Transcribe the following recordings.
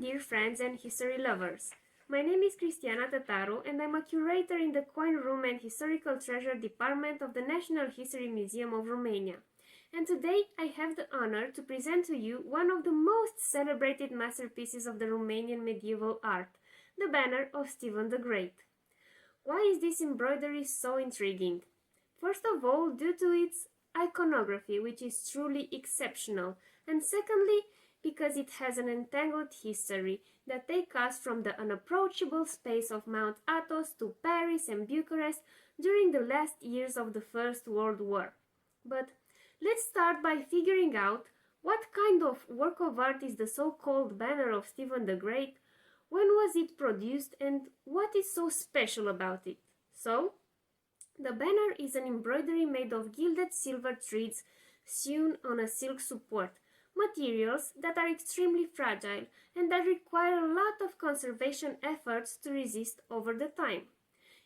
dear friends and history lovers. My name is Cristiana Tătaru and I'm a curator in the Coin Room and Historical Treasure Department of the National History Museum of Romania. And today I have the honor to present to you one of the most celebrated masterpieces of the Romanian medieval art, the banner of Stephen the Great. Why is this embroidery so intriguing? First of all, due to its iconography, which is truly exceptional, and secondly, because it has an entangled history that takes us from the unapproachable space of Mount Athos to Paris and Bucharest during the last years of the First World War. But let's start by figuring out what kind of work of art is the so-called banner of Stephen the Great, when was it produced, and what is so special about it. So, the banner is an embroidery made of gilded silver threads sewn on a silk support, materials that are extremely fragile and that require a lot of conservation efforts to resist over the time.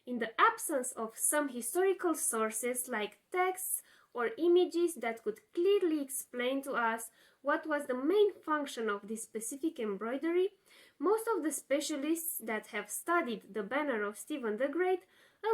In the absence of some historical sources like texts or images that could clearly explain to us what was the main function of this specific embroidery, most of the specialists that have studied the banner of Stephen the Great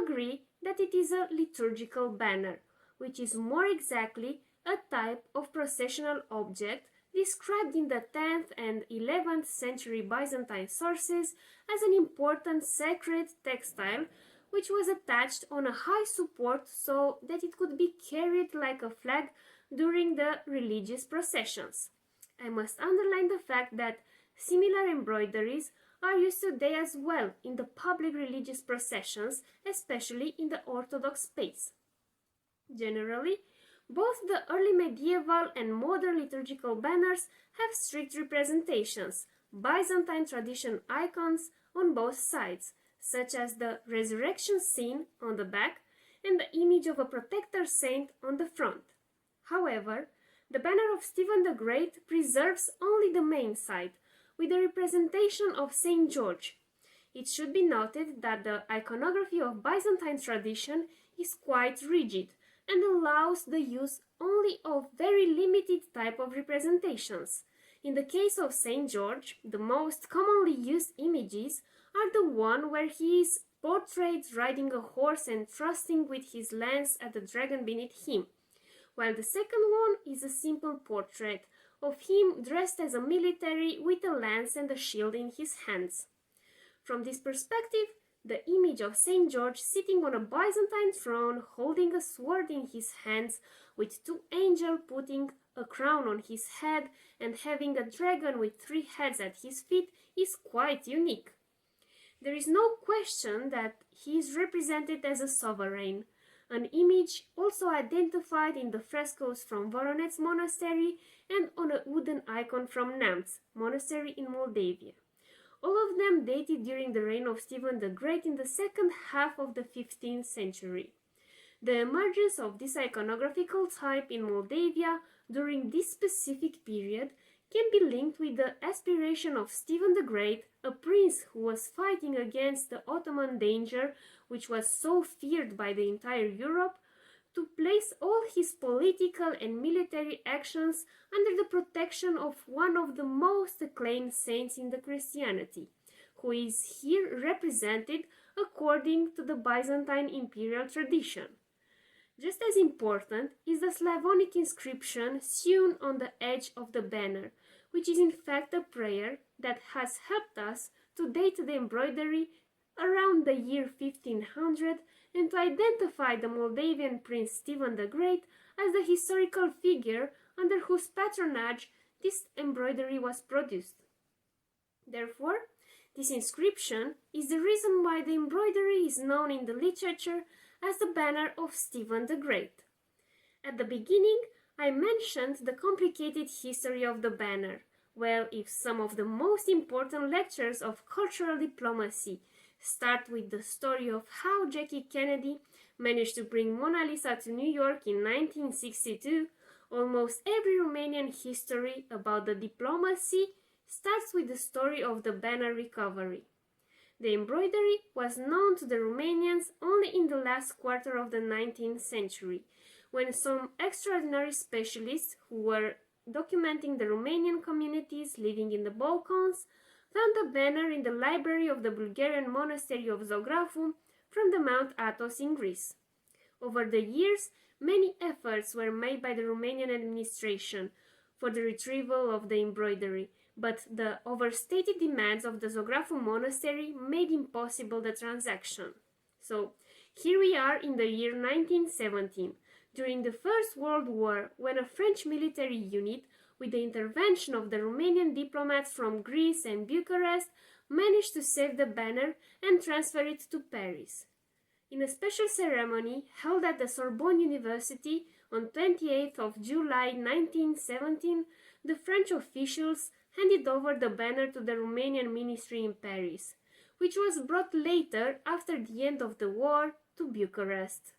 agree that it is a liturgical banner, which is more exactly a type of processional object described in the 10th and 11th century Byzantine sources as an important sacred textile which was attached on a high support so that it could be carried like a flag during the religious processions. I must underline the fact that similar embroideries are used today as well in the public religious processions, especially in the Orthodox space. Generally, both the early medieval and modern liturgical banners have strict representations, Byzantine tradition icons on both sides, such as the resurrection scene on the back and the image of a protector saint on the front. However, the banner of Stephen the Great preserves only the main side, with a representation of Saint George. It should be noted that the iconography of Byzantine tradition is quite rigid and allows the use only of very limited type of representations. In the case of Saint George, the most commonly used images are the one where he is portrayed riding a horse and thrusting with his lance at the dragon beneath him, while the second one is a simple portrait of him dressed as a military with a lance and a shield in his hands. From this perspective, the image of Saint George sitting on a Byzantine throne holding a sword in his hands with two angels putting a crown on his head and having a dragon with three heads at his feet is quite unique. There is no question that he is represented as a sovereign, an image also identified in the frescoes from Voronezh Monastery and on a wooden icon from Neamț Monastery in Moldavia. All of them dated during the reign of Stephen the Great in the second half of the 15th century. The emergence of this iconographical type in Moldavia during this specific period can be linked with the aspiration of Stephen the Great, a prince who was fighting against the Ottoman danger, which was so feared by the entire Europe, to place all his political and military actions under the protection of one of the most acclaimed saints in the Christianity, who is here represented according to the Byzantine imperial tradition. Just as important is the Slavonic inscription sewn on the edge of the banner, which is in fact a prayer that has helped us to date the embroidery around the year 1500 and to identify the Moldavian prince Stephen the Great as the historical figure under whose patronage this embroidery was produced. Therefore, this inscription is the reason why the embroidery is known in the literature as the banner of Stephen the Great. At the beginning, I mentioned the complicated history of the banner. Well, if some of the most important lectures of cultural diplomacy start with the story of how Jackie Kennedy managed to bring Mona Lisa to New York in 1962, almost every Romanian history about the diplomacy starts with the story of the banner recovery. The embroidery was known to the Romanians only in the last quarter of the 19th century, when some extraordinary specialists who were documenting the Romanian communities living in the Balkans found a banner in the library of the Bulgarian monastery of Zographou from the Mount Athos in Greece. Over the years, many efforts were made by the Romanian administration for the retrieval of the embroidery, but the overstated demands of the Zographou monastery made impossible the transaction. So, here we are in the year 1917, during the First World War, when a French military unit, with the intervention of the Romanian diplomats from Greece and Bucharest, managed to save the banner and transfer it to Paris. In a special ceremony held at the Sorbonne University on 28th of July 1917, the French officials handed over the banner to the Romanian ministry in Paris, which was brought later, after the end of the war, to Bucharest.